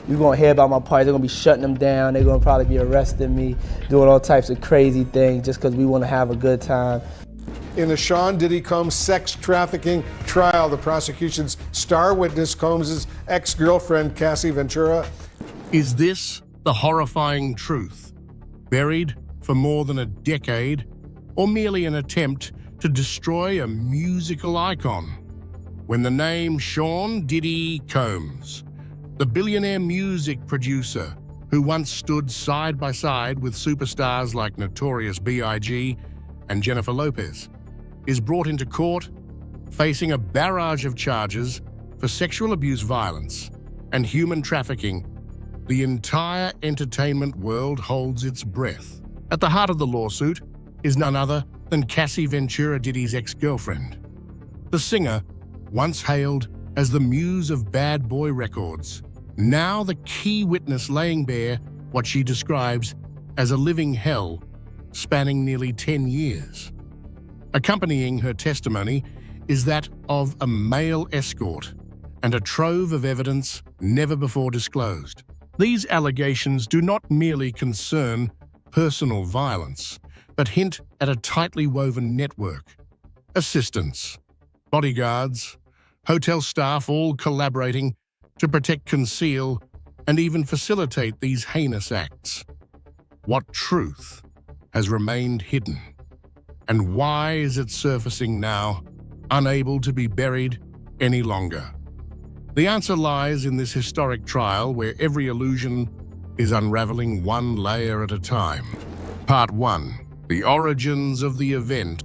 you're gonna hear about my party. They're gonna be shutting them down. They're gonna probably be arresting me, doing all types of crazy things just because we wanna have a good time. In the Sean Diddy Combs sex trafficking trial, the prosecution's star witness, Combs' ex-girlfriend, Cassie Ventura. Is this the horrifying truth, buried for more than a decade, or merely an attempt to destroy a musical icon? When the name Sean Diddy Combs, the billionaire music producer who once stood side by side with superstars like Notorious B.I.G. and Jennifer Lopez, is brought into court, facing a barrage of charges for sexual abuse, violence, and human trafficking, the entire entertainment world holds its breath. At the heart of the lawsuit is none other than Cassie Ventura, Diddy's ex-girlfriend. The singer, once hailed as the muse of Bad Boy Records, now the key witness laying bare what she describes as a living hell spanning nearly 10 years. Accompanying her testimony is that of a male escort and a trove of evidence never before disclosed. These allegations do not merely concern personal violence, but hint at a tightly woven network. Assistants, bodyguards, hotel staff all collaborating to protect, conceal, and even facilitate these heinous acts. What truth has remained hidden? And why is it surfacing now, unable to be buried any longer? The answer lies in this historic trial where every illusion is unraveling one layer at a time. Part 1. The origins of the event.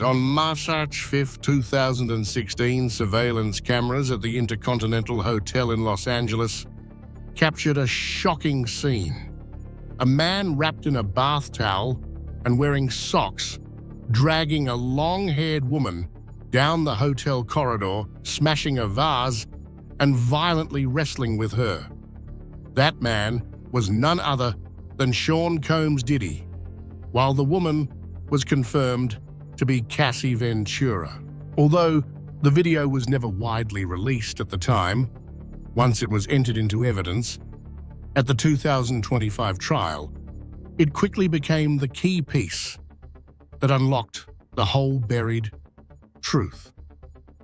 On March 5, 2016, surveillance cameras at the Intercontinental Hotel in Los Angeles captured a shocking scene. A man wrapped in a bath towel and wearing socks, dragging a long-haired woman down the hotel corridor, smashing a vase and violently wrestling with her. That man was none other than Sean Combs Diddy, while the woman was confirmed to be Cassie Ventura. Although the video was never widely released at the time, once it was entered into evidence at the 2025 trial, it quickly became the key piece that unlocked the whole buried truth.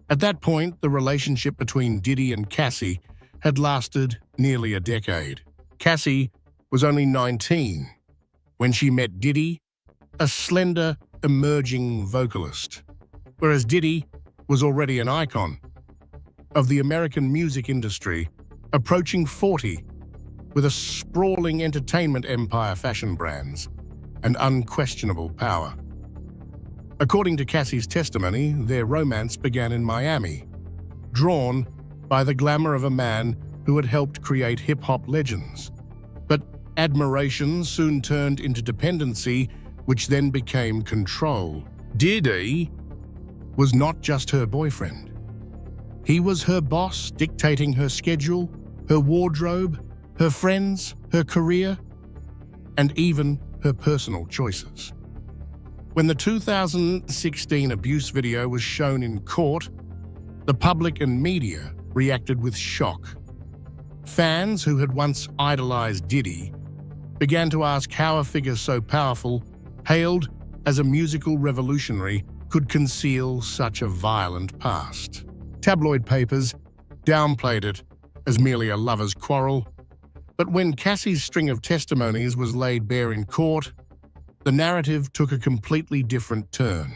At that point, the relationship between Diddy and Cassie had lasted nearly a decade. Cassie was only 19 when she met Diddy, a slender, emerging vocalist, whereas Diddy was already an icon of the American music industry, approaching 40, with a sprawling entertainment empire, fashion brands, and unquestionable power. According to Cassie's testimony, their romance began in Miami, drawn by the glamour of a man who had helped create hip-hop legends. But admiration soon turned into dependency, which then became control. Diddy was not just her boyfriend. He was her boss, dictating her schedule, her wardrobe, her friends, her career, and even her personal choices. When the 2016 abuse video was shown in court, the public and media reacted with shock. Fans who had once idolized Diddy began to ask how a figure so powerful, hailed as a musical revolutionary, could conceal such a violent past. Tabloid papers downplayed it as merely a lover's quarrel, but when Cassie's string of testimonies was laid bare in court, the narrative took a completely different turn.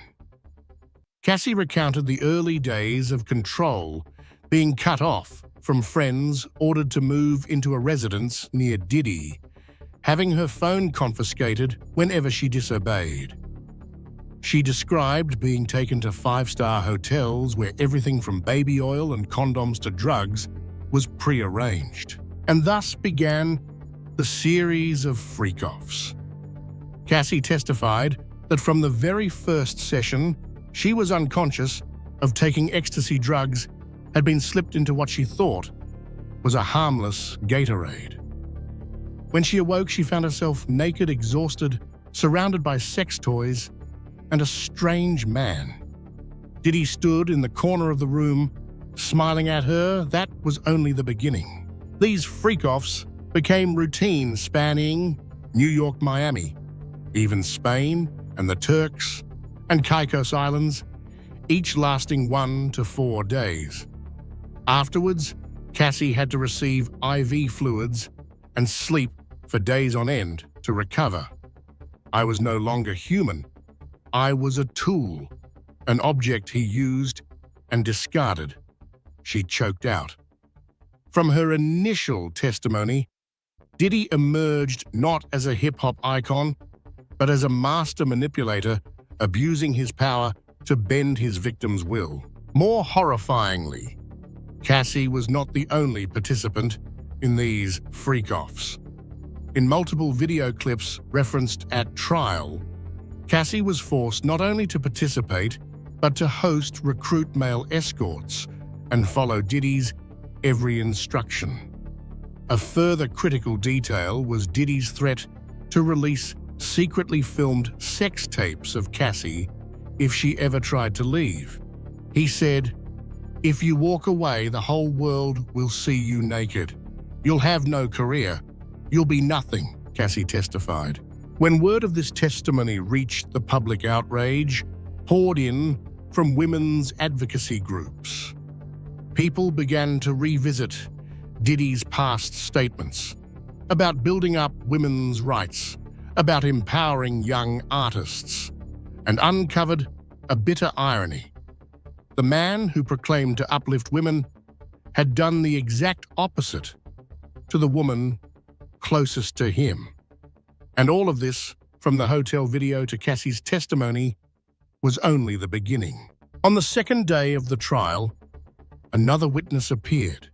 Cassie recounted the early days of control, being cut off from friends, ordered to move into a residence near Diddy, having her phone confiscated whenever she disobeyed. She described being taken to five-star hotels where everything from baby oil and condoms to drugs was pre-arranged. And thus began the series of freak-offs. Cassie testified that from the very first session, she was unconscious of taking ecstasy drugs, had been slipped into what she thought was a harmless Gatorade. When she awoke, she found herself naked, exhausted, surrounded by sex toys, and a strange man. Diddy stood in the corner of the room, smiling at her. That was only the beginning. These freak-offs became routine, spanning New York, Miami, even Spain and the Turks and Caicos Islands, each lasting 1 to 4 days. Afterwards, Cassie had to receive IV fluids and sleep for days on end to recover. I was no longer human. I was a tool, an object he used and discarded. She choked out. From her initial testimony, Diddy emerged not as a hip-hop icon, but as a master manipulator, abusing his power to bend his victim's will. More horrifyingly, Cassie was not the only participant in these freak-offs. In multiple video clips referenced at trial, Cassie was forced not only to participate, but to host recruit male escorts and follow Diddy's every instruction. A further critical detail was Diddy's threat to release secretly filmed sex tapes of Cassie if she ever tried to leave. He said, "If you walk away, the whole world will see you naked. You'll have no career. You'll be nothing," Cassie testified. When word of this testimony reached the public, outrage poured in from women's advocacy groups. People began to revisit Diddy's past statements about building up women's rights, about empowering young artists, and uncovered a bitter irony. The man who proclaimed to uplift women had done the exact opposite to the woman closest to him. And all of this, from the hotel video to Cassie's testimony, was only the beginning. On the second day of the trial, another witness appeared,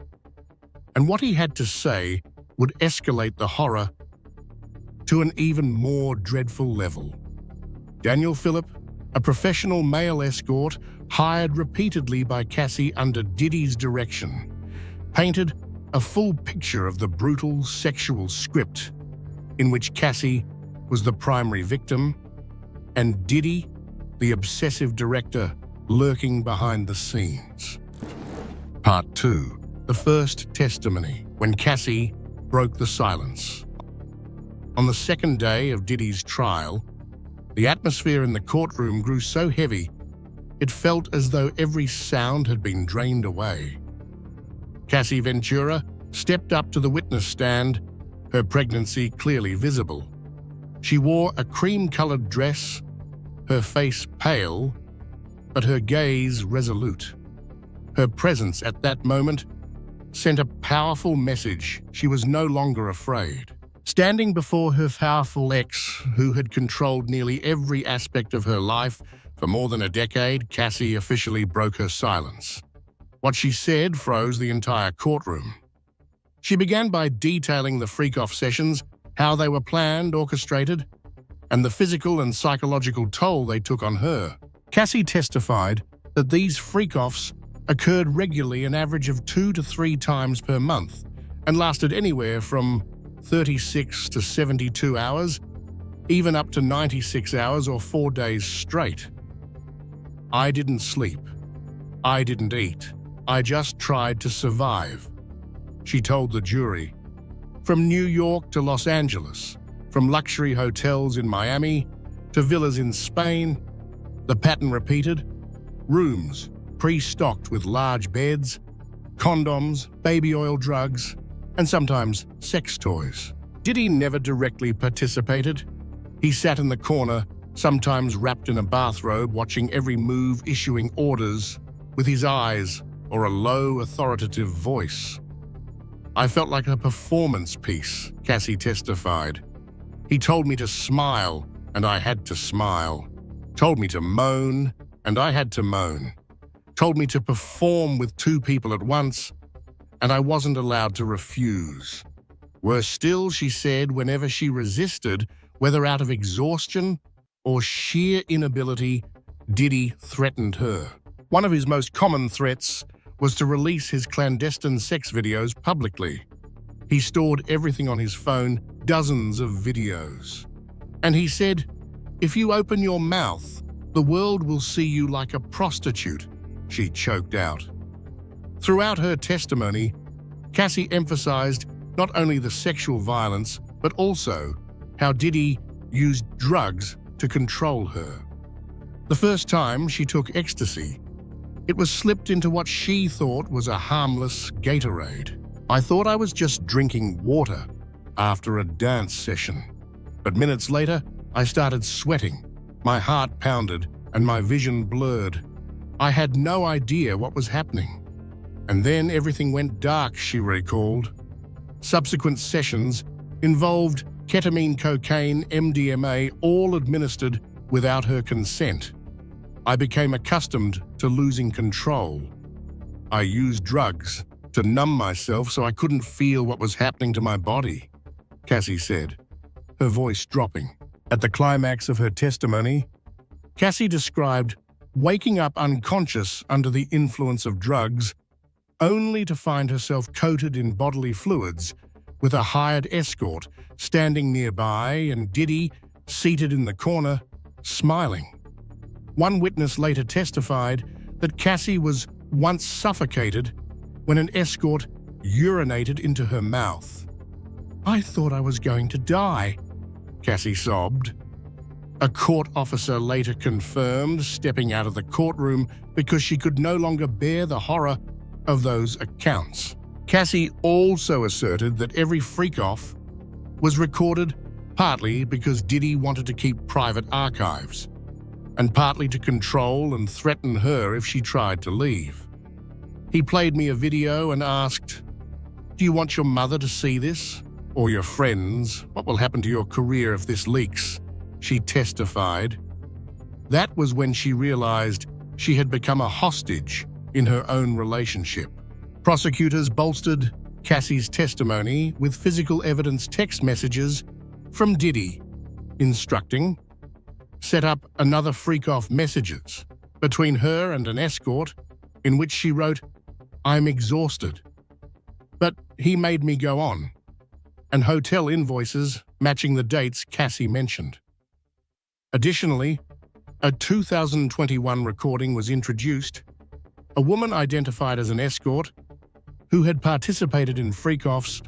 and what he had to say would escalate the horror to an even more dreadful level. Daniel Phillip, a professional male escort hired repeatedly by Cassie under Diddy's direction, painted a full picture of the brutal sexual script in which Cassie was the primary victim and Diddy, the obsessive director, lurking behind the scenes. Part 2. The first testimony, when Cassie broke the silence. On the second day of Diddy's trial, the atmosphere in the courtroom grew so heavy, it felt as though every sound had been drained away. Cassie Ventura stepped up to the witness stand, her pregnancy clearly visible. She wore a cream-colored dress, her face pale, but her gaze resolute. Her presence at that moment sent a powerful message. She was no longer afraid. Standing before her powerful ex, who had controlled nearly every aspect of her life for more than a decade, Cassie officially broke her silence. What she said froze the entire courtroom. She began by detailing the freak-off sessions, how they were planned, orchestrated, and the physical and psychological toll they took on her. Cassie testified that these freak-offs occurred regularly, an average of 2 to 3 times per month, and lasted anywhere from 36 to 72 hours, even up to 96 hours or 4 days straight. "I didn't sleep. I didn't eat. I just tried to survive," she told the jury. From New York to Los Angeles, from luxury hotels in Miami to villas in Spain, the pattern repeated: rooms pre-stocked with large beds, condoms, baby oil, drugs, and sometimes sex toys. Diddy never directly participated. He sat in the corner, sometimes wrapped in a bathrobe, watching every move, issuing orders with his eyes or a low, authoritative voice. "I felt like a performance piece," Cassie testified. "He told me to smile, and I had to smile. Told me to moan, and I had to moan. Told me to perform with 2 people at once, and I wasn't allowed to refuse. Worse still," she said, whenever she resisted, whether out of exhaustion or sheer inability, Diddy threatened her. One of his most common threats was to release his clandestine sex videos publicly. He stored everything on his phone, dozens of videos. And he said, "If you open your mouth, the world will see you like a prostitute," she choked out. Throughout her testimony, Cassie emphasized not only the sexual violence, but also how Diddy used drugs to control her. The first time she took ecstasy, it was slipped into what she thought was a harmless Gatorade. I thought I was just drinking water after a dance session. But minutes later, I started sweating. My heart pounded and my vision blurred. I had no idea what was happening. And then everything went dark, she recalled. Subsequent sessions involved ketamine, cocaine, MDMA, all administered without her consent. I became accustomed to losing control. I used drugs to numb myself so I couldn't feel what was happening to my body, Cassie said, her voice dropping. At the climax of her testimony, Cassie described waking up unconscious under the influence of drugs, only to find herself coated in bodily fluids, with a hired escort standing nearby and Diddy seated in the corner, smiling. One witness later testified that Cassie was once suffocated when an escort urinated into her mouth. "I thought I was going to die," Cassie sobbed. A court officer later confirmed stepping out of the courtroom because she could no longer bear the horror of those accounts. Cassie also asserted that every freak-off was recorded partly because Diddy wanted to keep private archives, and partly to control and threaten her if she tried to leave. He played me a video and asked, "Do you want your mother to see this? Or your friends? What will happen to your career if this leaks?" She testified. That was when she realized she had become a hostage in her own relationship. Prosecutors bolstered Cassie's testimony with physical evidence text messages from Diddy, instructing, set up another freak-off messages between her and an escort in which she wrote, "I'm exhausted, but he made me go on," and hotel invoices matching the dates Cassie mentioned. Additionally, a 2021 recording was introduced. A woman identified as an escort who had participated in freak-offs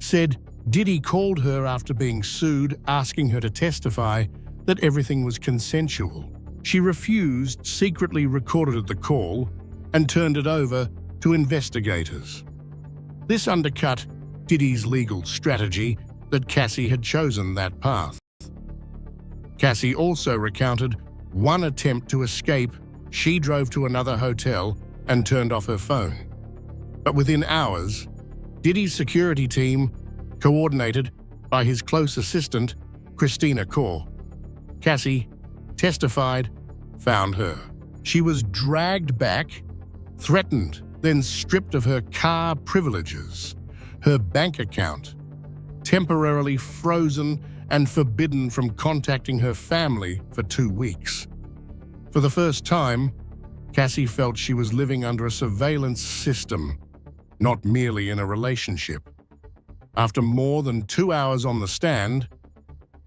said Diddy called her after being sued, asking her to testify that everything was consensual. She refused, secretly recorded the call, and turned it over to investigators. This undercut Diddy's legal strategy that Cassie had chosen that path. Cassie also recounted one attempt to escape. She drove to another hotel and turned off her phone. But within hours, Diddy's security team, coordinated by his close assistant, Christina Kaur, Cassie testified, found her. She was dragged back, threatened, then stripped of her car privileges, her bank account, temporarily frozen and forbidden from contacting her family for 2 weeks. For the first time, Cassie felt she was living under a surveillance system, not merely in a relationship. After more than 2 hours on the stand,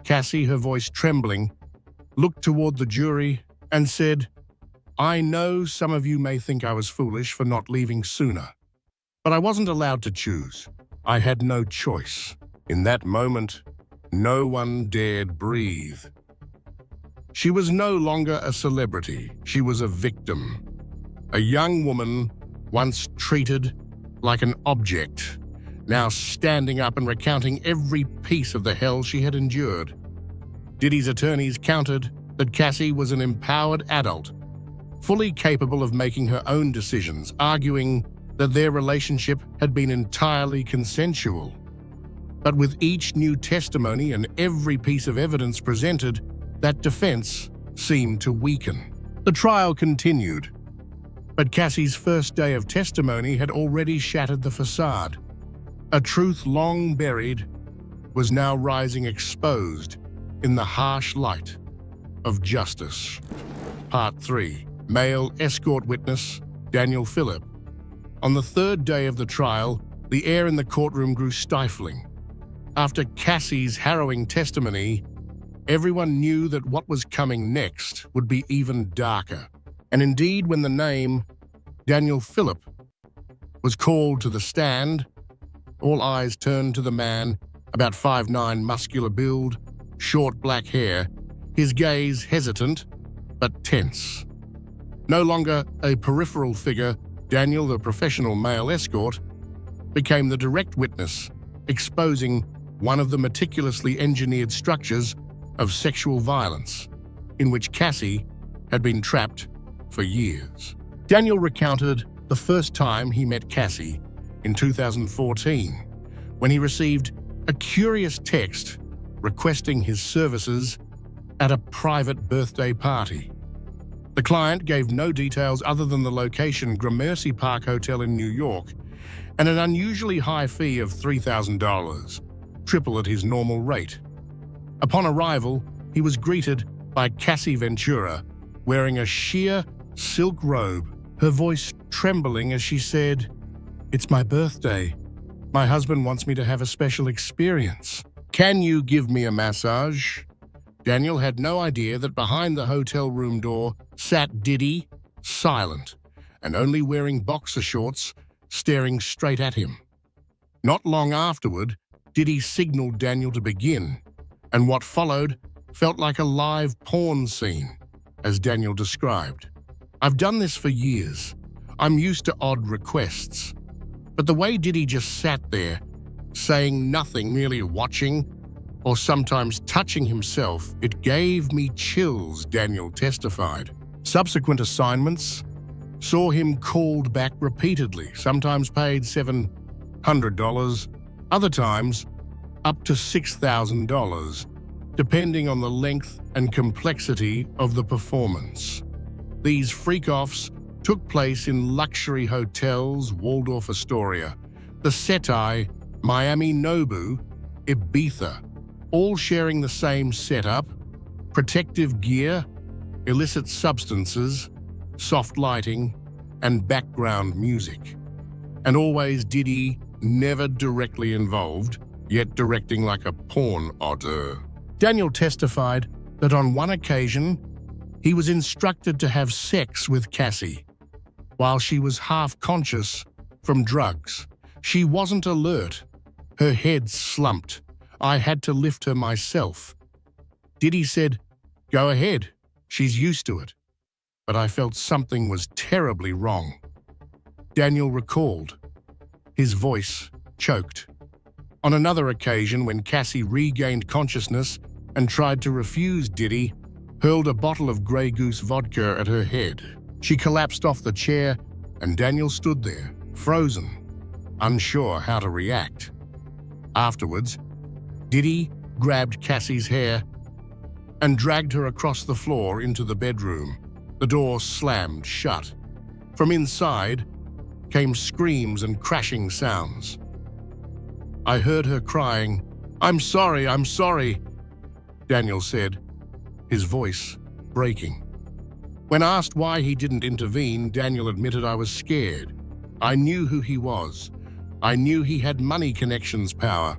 Cassie, her voice trembling, looked toward the jury and said, "I know some of you may think I was foolish for not leaving sooner, but I wasn't allowed to choose. I had no choice. In that moment, no one dared breathe." She was no longer a celebrity. She was a victim. A young woman, once treated like an object, now standing up and recounting every piece of the hell she had endured. Diddy's attorneys countered that Cassie was an empowered adult, fully capable of making her own decisions, arguing that their relationship had been entirely consensual. But with each new testimony and every piece of evidence presented, that defense seemed to weaken. The trial continued, but Cassie's first day of testimony had already shattered the facade. A truth long buried was now rising exposed in the harsh light of justice. Part 3. Male escort witness Daniel Phillip. On the third day of the trial, the air in the courtroom grew stifling. After Cassie's harrowing testimony, everyone knew that what was coming next would be even darker. And indeed, when the name Daniel Phillip was called to the stand, All eyes turned to the man, about 5'9", muscular build, short black hair, his gaze hesitant but tense. No longer a peripheral figure, Daniel, the professional male escort, became the direct witness, exposing one of the meticulously engineered structures of sexual violence in which Cassie had been trapped for years. Daniel recounted the first time he met Cassie in 2014, when he received a curious text requesting his services at a private birthday party. The client gave no details other than the location, Gramercy Park Hotel in New York, and an unusually high fee of $3,000, triple at his normal rate. Upon arrival, he was greeted by Cassie Ventura, wearing a sheer silk robe, her voice trembling as she said, "It's my birthday. My husband wants me to have a special experience. Can you give me a massage?" Daniel had no idea that behind the hotel room door sat Diddy, silent and only wearing boxer shorts, staring straight at him. Not long afterward, Diddy signaled Daniel to begin, and what followed felt like a live porn scene, as Daniel described. "I've done this for years. I'm used to odd requests. But the way Diddy just sat there, saying nothing, merely watching, or sometimes touching himself, it gave me chills," Daniel testified. Subsequent assignments saw him called back repeatedly, sometimes paid $700, other times up to $6,000, depending on the length and complexity of the performance. These freak-offs took place in luxury hotels, Waldorf Astoria, the Seti, Miami Nobu, Ibiza, all sharing the same setup, protective gear, illicit substances, soft lighting, and background music. And always Diddy, never directly involved, yet directing like a porn auteur. Daniel testified that on one occasion, he was instructed to have sex with Cassie while she was half-conscious from drugs. She wasn't alert. Her head slumped. I had to lift her myself. Diddy said, "Go ahead, she's used to it." But I felt something was terribly wrong. Daniel recalled. His voice choked. On another occasion, when Cassie regained consciousness and tried to refuse, Diddy hurled a bottle of Grey Goose vodka at her head. She collapsed off the chair, and Daniel stood there, frozen, unsure how to react. Afterwards, Diddy grabbed Cassie's hair and dragged her across the floor into the bedroom. The door slammed shut. From inside came screams and crashing sounds. I heard her crying, I'm sorry," Daniel said, his voice breaking. When asked why he didn't intervene, Daniel admitted, "I was scared. I knew who he was. I knew he had money connections power.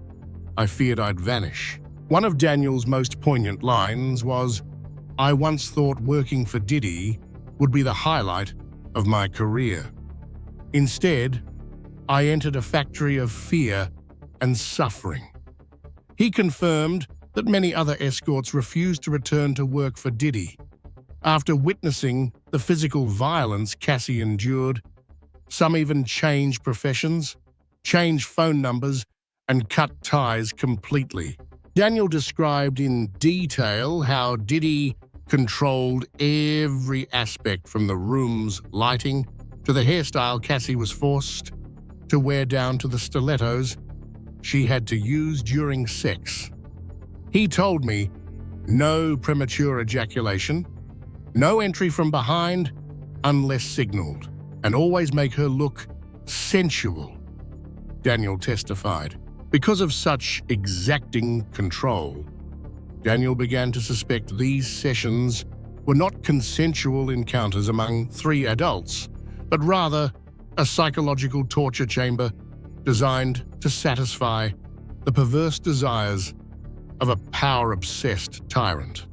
I feared I'd vanish." One of Daniel's most poignant lines was, "I once thought working for Diddy would be the highlight of my career. Instead, I entered a factory of fear and suffering." He confirmed that many other escorts refused to return to work for Diddy. After witnessing the physical violence Cassie endured, some even changed professions, changed phone numbers, and cut ties completely. Daniel described in detail how Diddy controlled every aspect, from the room's lighting to the hairstyle Cassie was forced to wear, down to the stilettos she had to use during sex. He told me, no premature ejaculation, no entry from behind unless signaled, and always make her look sensual, Daniel testified. Because of such exacting control, Daniel began to suspect these sessions were not consensual encounters among three adults, but rather a psychological torture chamber designed to satisfy the perverse desires of a power-obsessed tyrant.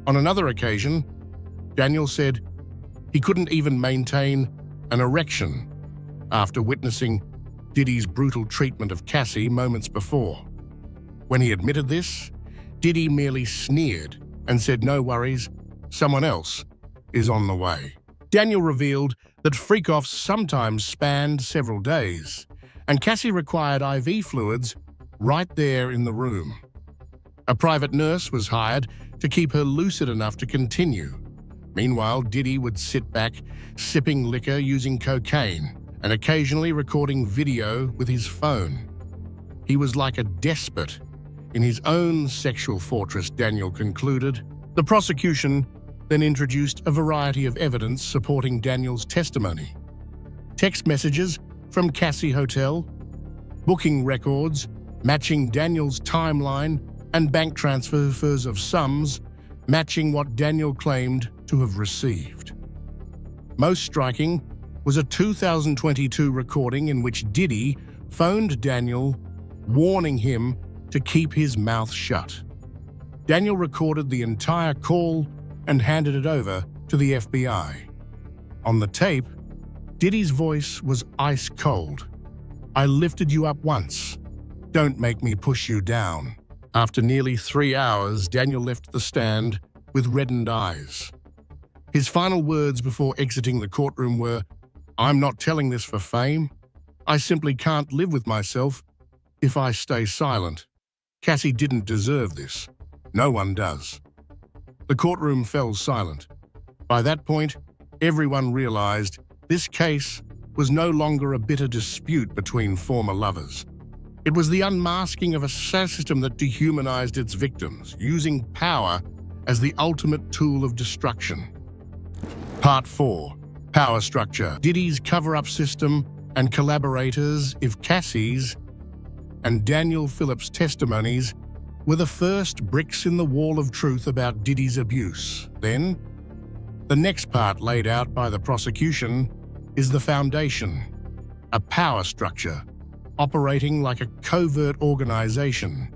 On another occasion, Daniel said he couldn't even maintain an erection after witnessing Diddy's brutal treatment of Cassie moments before. When he admitted this, Diddy merely sneered and said, "No worries, someone else is on the way." Daniel revealed that freak-offs sometimes spanned several days, and Cassie required IV fluids right there in the room. A private nurse was hired to keep her lucid enough to continue. Meanwhile, Diddy would sit back, sipping liquor using cocaine, and occasionally recording video with his phone. He was like a despot in his own sexual fortress, Daniel concluded. The prosecution then introduced a variety of evidence supporting Daniel's testimony. Text messages from Cassie Hotel, booking records matching Daniel's timeline, and bank transfers of sums matching what Daniel claimed to have received. Most striking was a 2022 recording in which Diddy phoned Daniel, warning him to keep his mouth shut. Daniel recorded the entire call and handed it over to the FBI. On the tape, Diddy's voice was ice cold. "I lifted you up once. Don't make me push you down." After nearly 3 hours, Daniel left the stand with reddened eyes. His final words before exiting the courtroom were, "I'm not telling this for fame. I simply can't live with myself if I stay silent. Cassie didn't deserve this. No one does." The courtroom fell silent. By that point, everyone realized this case was no longer a bitter dispute between former lovers. It was the unmasking of a system that dehumanized its victims, using power as the ultimate tool of destruction. Part 4. Power Structure. Diddy's cover-up system and collaborators, if Cassie's and Daniel Phillips' testimonies were the first bricks in the wall of truth about Diddy's abuse. Then, the next part laid out by the prosecution is the foundation, a power structure operating like a covert organization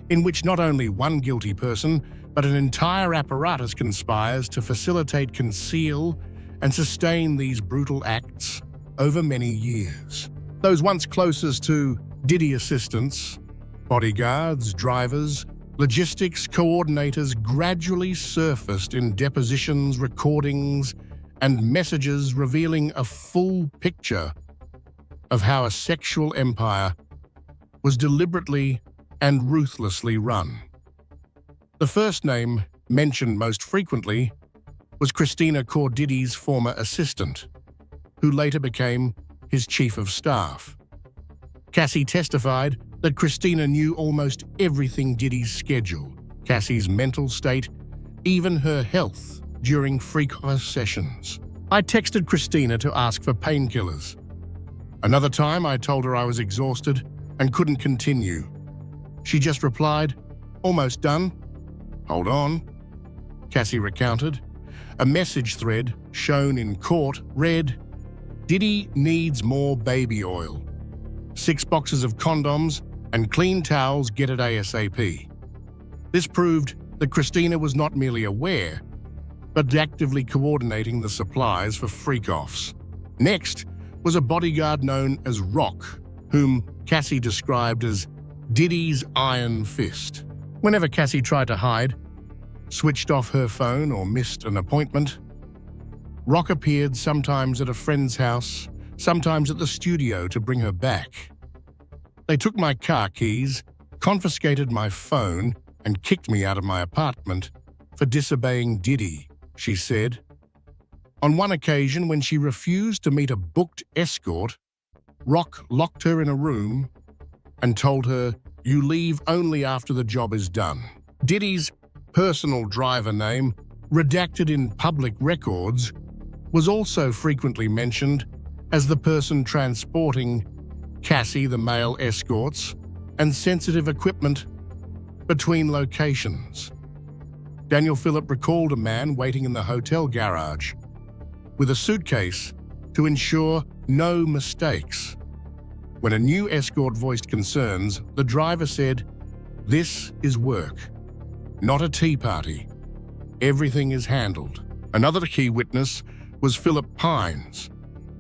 in which not only one guilty person, but an entire apparatus conspires to facilitate, conceal, and sustain these brutal acts over many years. Those once closest to Diddy assistants, bodyguards, drivers, logistics coordinators gradually surfaced in depositions, recordings, and messages revealing a full picture of how a sexual empire was deliberately and ruthlessly run. The first name mentioned most frequently was Christina Diddy's former assistant, who later became his chief of staff. Cassie testified that Christina knew almost everything Diddy's schedule, Cassie's mental state, even her health during freak-off sessions. "I texted Christina to ask for painkillers. Another time I told her I was exhausted and couldn't continue. She just replied, 'Almost done.' Hold on," Cassie recounted. A message thread shown in court read, "Diddy needs more baby oil. 6 boxes of condoms and clean towels, get it ASAP." This proved that Christina was not merely aware, but actively coordinating the supplies for freak-offs. Next was a bodyguard known as Rock, whom Cassie described as Diddy's iron fist. Whenever Cassie tried to hide, switched off her phone, or missed an appointment, Rock appeared sometimes at a friend's house, sometimes at the studio to bring her back. "They took my car keys, confiscated my phone, and kicked me out of my apartment for disobeying Diddy," she said. On one occasion, when she refused to meet a booked escort, Rock locked her in a room and told her, "You leave only after the job is done." Diddy's personal driver name, redacted in public records, was also frequently mentioned as the person transporting Cassie, the male escorts, and sensitive equipment between locations. Daniel Phillip recalled a man waiting in the hotel garage with a suitcase to ensure no mistakes. When a new escort voiced concerns, the driver said, "This is work, not a tea party. Everything is handled." Another key witness was Philip Pines,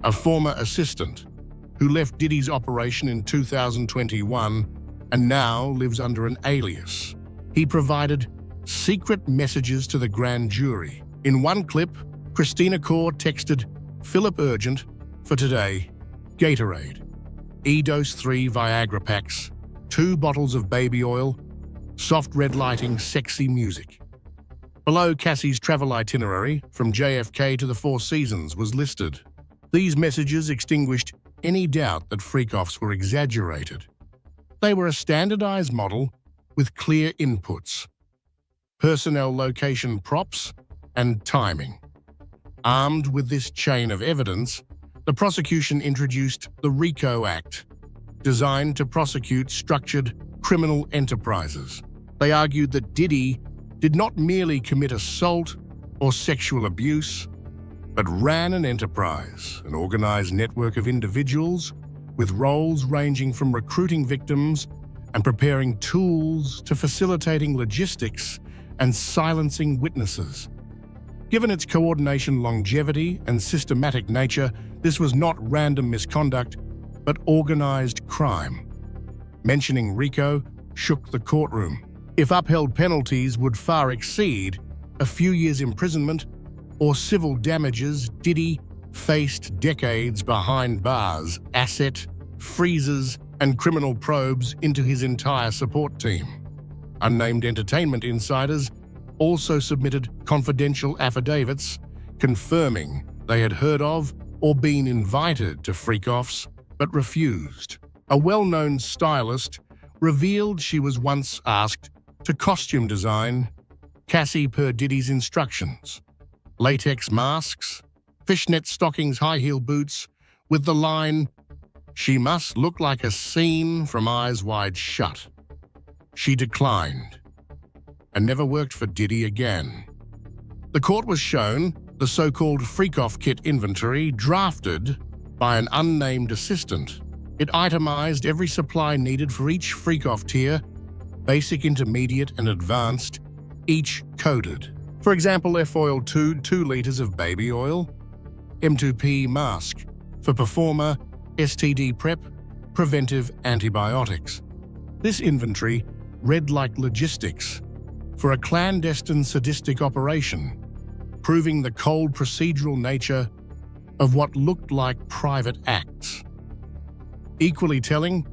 a former assistant, who left Diddy's operation in 2021 and now lives under an alias. He provided secret messages to the grand jury. In one clip, Christina Core texted, "Philip urgent for today, Gatorade, E-Dose 3 Viagra packs, 2 bottles of baby oil, soft red lighting, sexy music." Below, Cassie's travel itinerary from JFK to the Four Seasons was listed. These messages extinguished any doubt that freak-offs were exaggerated. They were a standardized model with clear inputs: personnel, location, props, and timing. Armed with this chain of evidence, the prosecution introduced the RICO Act, designed to prosecute structured criminal enterprises. They argued that Diddy did not merely commit assault or sexual abuse, but ran an enterprise, an organized network of individuals with roles ranging from recruiting victims and preparing tools to facilitating logistics and silencing witnesses. Given its coordination, longevity, and systematic nature, this was not random misconduct, but organized crime. Mentioning RICO shook the courtroom. If upheld, penalties would far exceed a few years' imprisonment or civil damages. Diddy faced decades behind bars, asset freezes, and criminal probes into his entire support team. Unnamed entertainment insiders also submitted confidential affidavits confirming they had heard of or been invited to freak-offs but refused. A well-known stylist revealed she was once asked to costume design Cassie per Diddy's instructions. Latex masks, fishnet stockings, high-heel boots, with the line, "She must look like a scene from Eyes Wide Shut." She declined and never worked for Diddy again. The court was shown the so-called freak-off kit inventory drafted by an unnamed assistant. It itemized every supply needed for each freak-off tier, basic, intermediate, and advanced, each coded. For example, F-Oil 2 liters of baby oil, M2P mask for performer, STD prep, preventive antibiotics. This inventory read like logistics for a clandestine sadistic operation, proving the cold procedural nature of what looked like private acts. Equally telling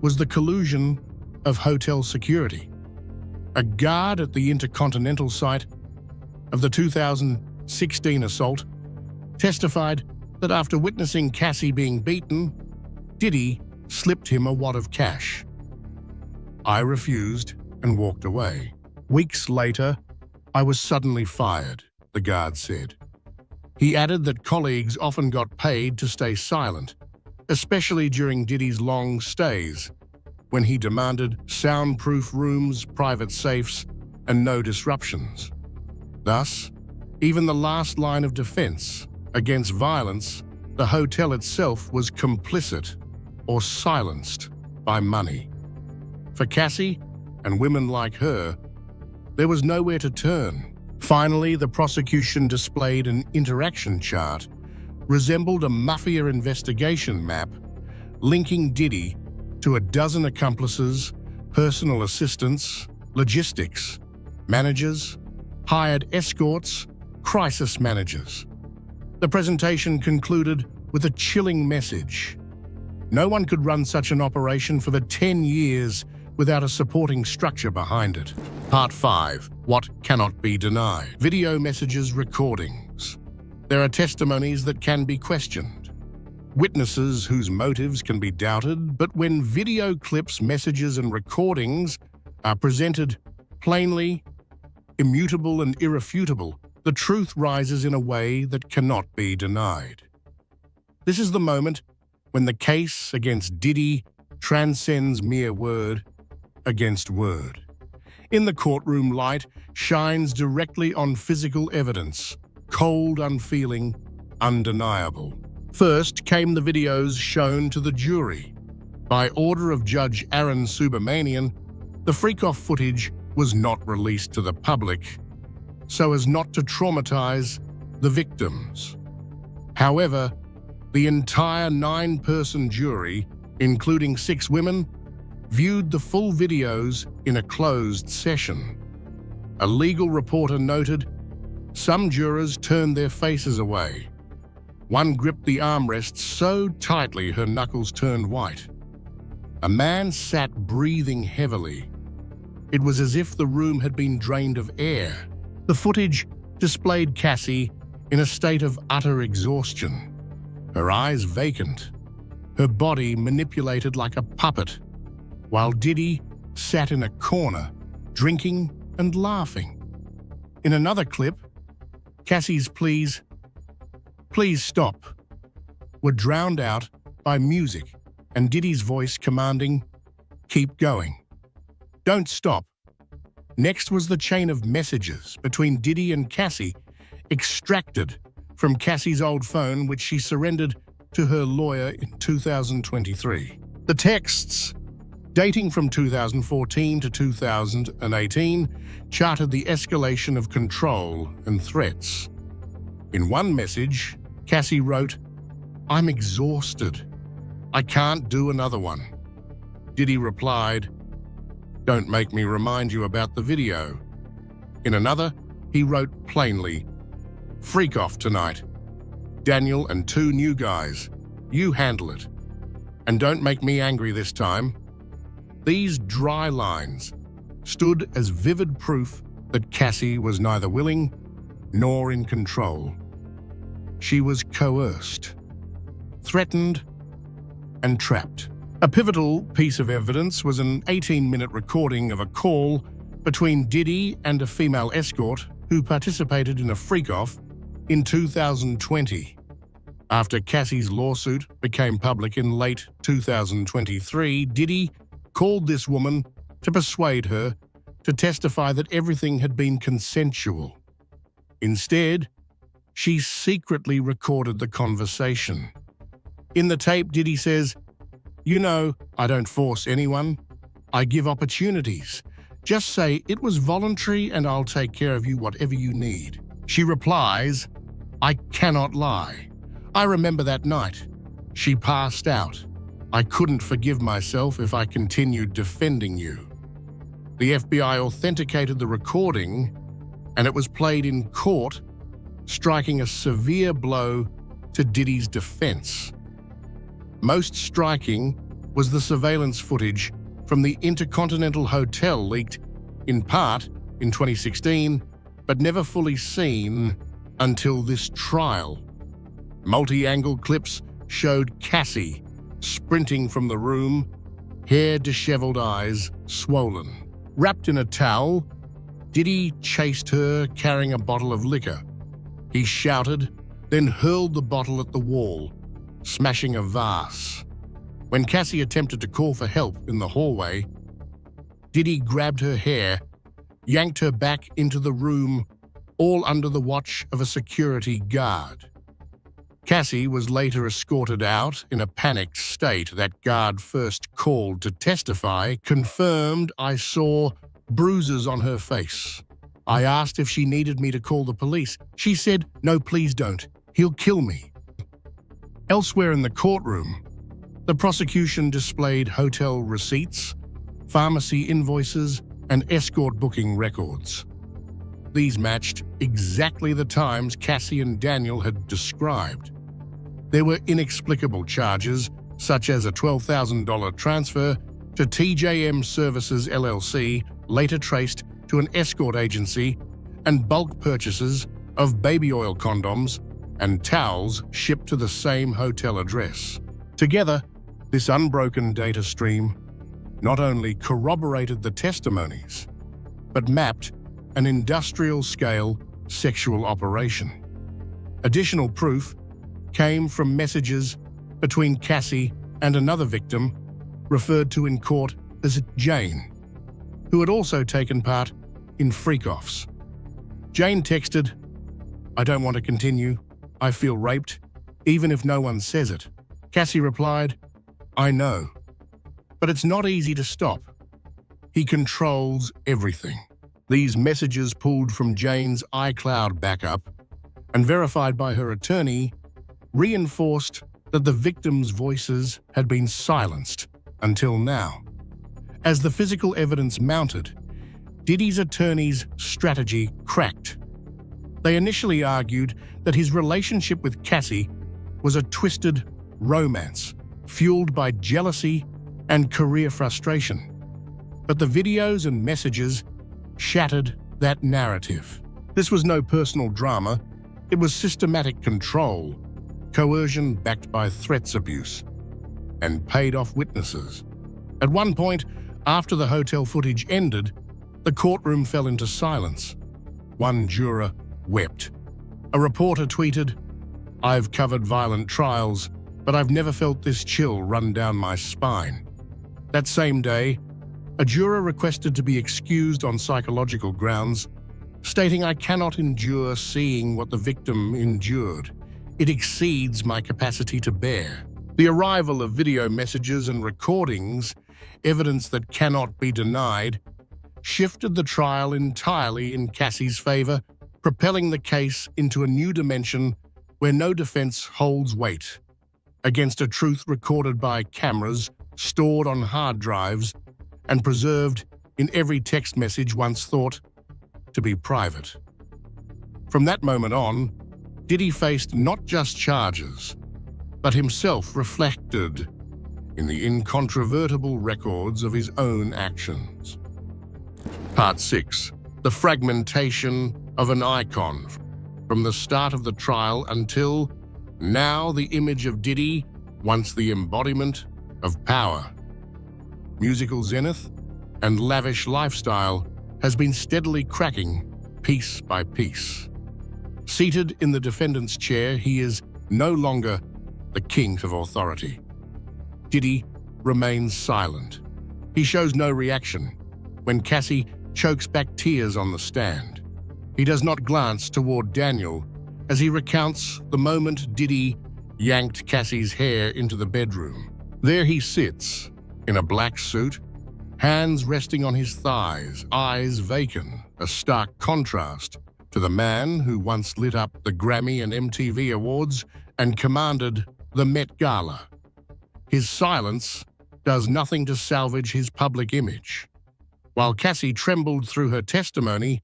was the collusion of hotel security. A guard at the Intercontinental site of the 2016 assault testified that after witnessing Cassie being beaten, Diddy slipped him a wad of cash. "I refused and walked away. Weeks later, I was suddenly fired," the guard said. He added that colleagues often got paid to stay silent, especially during Diddy's long stays, when he demanded soundproof rooms, private safes, and no disruptions. Thus, even the last line of defense against violence, the hotel itself, was complicit or silenced by money. For Cassie and women like her, there was nowhere to turn. Finally, the prosecution displayed an interaction chart, resembled a mafia investigation map, linking Diddy to a dozen accomplices, personal assistants, logistics, managers, hired escorts, crisis managers. The presentation concluded with a chilling message. No one could run such an operation for the 10 years without a supporting structure behind it. Part 5. What cannot be denied. Video messages, recordings. There are testimonies that can be questioned, witnesses whose motives can be doubted, but when video clips, messages, and recordings are presented plainly, immutable, and irrefutable, the truth rises in a way that cannot be denied. This is the moment when the case against Diddy transcends mere word against word. In the courtroom, light shines directly on physical evidence, cold, unfeeling, undeniable. First came the videos shown to the jury. By order of Judge Aaron Subramanian, the freak-off footage was not released to the public so as not to traumatize the victims. However, The entire 9-person jury, including 6 women, viewed the full videos in a closed session. A legal reporter noted, some jurors turned their faces away. One gripped the armrest so tightly her knuckles turned white. A man sat breathing heavily. It was as if the room had been drained of air. The footage displayed Cassie in a state of utter exhaustion, her eyes vacant, her body manipulated like a puppet, while Diddy sat in a corner, drinking and laughing. In another clip, Cassie's pleas, "Please stop," were drowned out by music and Diddy's voice commanding, "Keep going. Don't stop." Next was the chain of messages between Diddy and Cassie, extracted from Cassie's old phone, which she surrendered to her lawyer in 2023. The texts, dating from 2014 to 2018, charted the escalation of control and threats. In one message, Cassie wrote, "I'm exhausted. I can't do another one." Diddy replied, "Don't make me remind you about the video." In another, he wrote plainly, "Freak off tonight. Daniel and 2 new guys. You handle it. And don't make me angry this time." These dry lines stood as vivid proof that Cassie was neither willing nor in control. She was coerced, threatened, and trapped. A pivotal piece of evidence was an 18-minute recording of a call between Diddy and a female escort who participated in a freak-off in 2020. After Cassie's lawsuit became public in late 2023, Diddy called this woman to persuade her to testify that everything had been consensual. Instead, she secretly recorded the conversation. In the tape, Diddy says, "You know, I don't force anyone. I give opportunities. Just say it was voluntary and I'll take care of you whatever you need." She replies, "I cannot lie. I remember that night. She passed out. I couldn't forgive myself if I continued defending you." The FBI authenticated the recording and it was played in court, striking a severe blow to Diddy's defense. Most striking was the surveillance footage from the Intercontinental Hotel leaked, in part, in 2016, but never fully seen until this trial. Multi-angle clips showed Cassie sprinting from the room, hair disheveled, eyes swollen. Wrapped in a towel, Diddy chased her carrying a bottle of liquor. He shouted, then hurled the bottle at the wall, smashing a vase. When Cassie attempted to call for help in the hallway, Diddy grabbed her hair, yanked her back into the room, all under the watch of a security guard. Cassie was later escorted out in a panicked state. That guard first called to testify confirmed I saw bruises on her face. I asked if she needed me to call the police. She said, "No, please don't. He'll kill me." Elsewhere in the courtroom, the prosecution displayed hotel receipts, pharmacy invoices, and escort booking records. These matched exactly the times Cassie and Daniel had described. There were inexplicable charges, such as a $12,000 transfer to TJM Services LLC, later traced to an escort agency, and bulk purchases of baby oil condoms and towels shipped to the same hotel address. Together, this unbroken data stream not only corroborated the testimonies, but mapped an industrial-scale sexual operation. Additional proof came from messages between Cassie and another victim, referred to in court as Jane, who had also taken part in freak-offs. Jane texted, "I don't want to continue. I feel raped, even if no one says it." Cassie replied, "I know, but it's not easy to stop. He controls everything." These messages, pulled from Jane's iCloud backup and verified by her attorney, reinforced that the victims' voices had been silenced until now. As the physical evidence mounted, Diddy's attorneys' strategy cracked. They initially argued that his relationship with Cassie was a twisted romance, fueled by jealousy and career frustration. But the videos and messages shattered that narrative. This was no personal drama, it was systematic control, coercion backed by threats abuse, and paid-off witnesses. At one point, after the hotel footage ended, the courtroom fell into silence. One juror wept. A reporter tweeted, "I've covered violent trials, but I've never felt this chill run down my spine." That same day, a juror requested to be excused on psychological grounds, stating, "I cannot endure seeing what the victim endured. It exceeds my capacity to bear." The arrival of video messages and recordings, evidence that cannot be denied, shifted the trial entirely in Cassie's favor, propelling the case into a new dimension where no defense holds weight. Against a truth recorded by cameras, stored on hard drives, and preserved in every text message once thought to be private. From that moment on, Diddy faced not just charges, but himself reflected in the incontrovertible records of his own actions. Part 6. The fragmentation of an icon. From the start of the trial until now, the image of Diddy, once the embodiment of power, musical zenith, and lavish lifestyle, has been steadily cracking piece by piece. Seated in the defendant's chair, he is no longer the king of authority. Diddy remains silent. He shows no reaction when Cassie chokes back tears on the stand. He does not glance toward Daniel as he recounts the moment Diddy yanked Cassie's hair into the bedroom. There he sits, in a black suit, hands resting on his thighs, eyes vacant, a stark contrast to the man who once lit up the Grammy and MTV Awards and commanded the Met Gala. His silence does nothing to salvage his public image. While Cassie trembled through her testimony,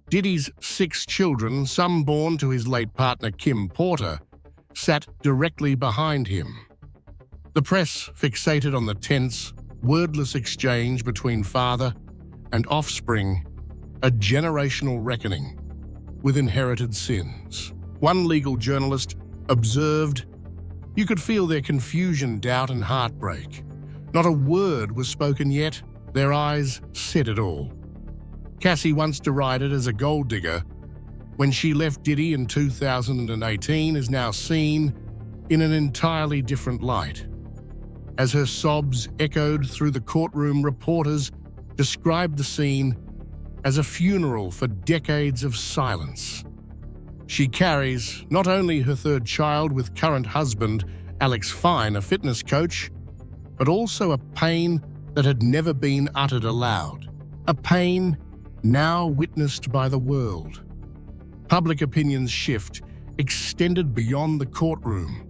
Diddy's 6 children, some born to his late partner Kim Porter, sat directly behind him. The press fixated on the tense, wordless exchange between father and offspring, a generational reckoning with inherited sins. One legal journalist observed, "You could feel their confusion, doubt, and heartbreak. Not a word was spoken yet, their eyes said it all." Cassie, once derided as a gold digger, when she left Diddy in 2018, is now seen in an entirely different light. As her sobs echoed through the courtroom, reporters described the scene as a funeral for decades of silence. She carries not only her 3rd child with current husband Alex Fine, a fitness coach, but also a pain that had never been uttered aloud. A pain now witnessed by the world. Public opinion's shift extended beyond the courtroom.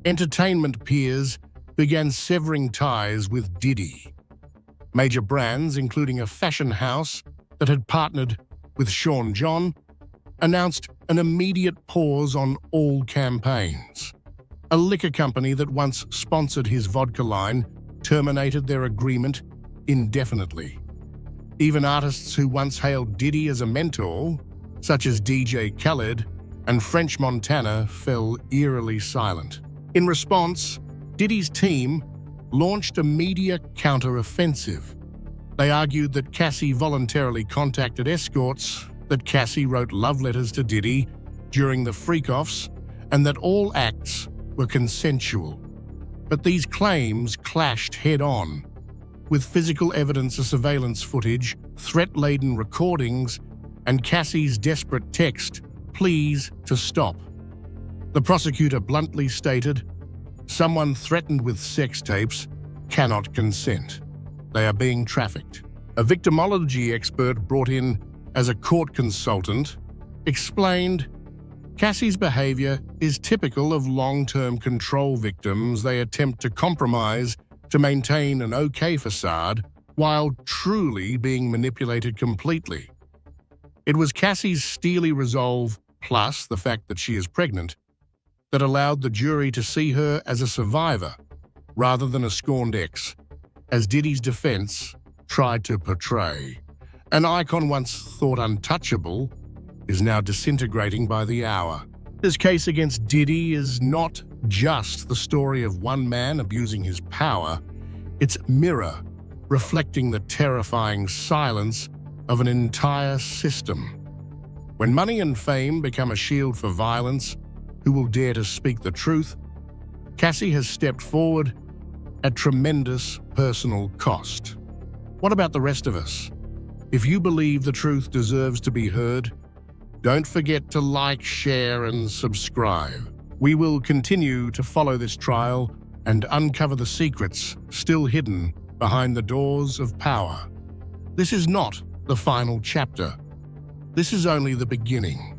Entertainment peers began severing ties with Diddy. Major brands, including a fashion house that had partnered with Sean John, announced an immediate pause on all campaigns. A liquor company that once sponsored his vodka line terminated their agreement indefinitely. Even artists who once hailed Diddy as a mentor, such as DJ Khaled and French Montana, fell eerily silent. In response, Diddy's team launched a media counter-offensive. They argued that Cassie voluntarily contacted escorts, that Cassie wrote love letters to Diddy during the freak-offs, and that all acts were consensual. But these claims clashed head-on, with physical evidence of surveillance footage, threat-laden recordings, and Cassie's desperate text, "Please to stop." The prosecutor bluntly stated, "Someone threatened with sex tapes cannot consent. They are being trafficked." A victimology expert brought in as a court consultant explained, Cassie's behavior is typical of long-term control victims. They attempt to compromise to maintain an okay facade while truly being manipulated completely. It was Cassie's steely resolve, plus the fact that she is pregnant, that allowed the jury to see her as a survivor rather than a scorned ex, as Diddy's defense tried to portray. An icon once thought untouchable is now disintegrating by the hour. This case against Diddy is not just the story of one man abusing his power, it's a mirror reflecting the terrifying silence of an entire system. When money and fame become a shield for violence, who will dare to speak the truth? Cassie has stepped forward at tremendous personal cost. What about the rest of us? If you believe the truth deserves to be heard, don't forget to like, share, and subscribe. We will continue to follow this trial and uncover the secrets still hidden behind the doors of power. This is not the final chapter. This is only the beginning.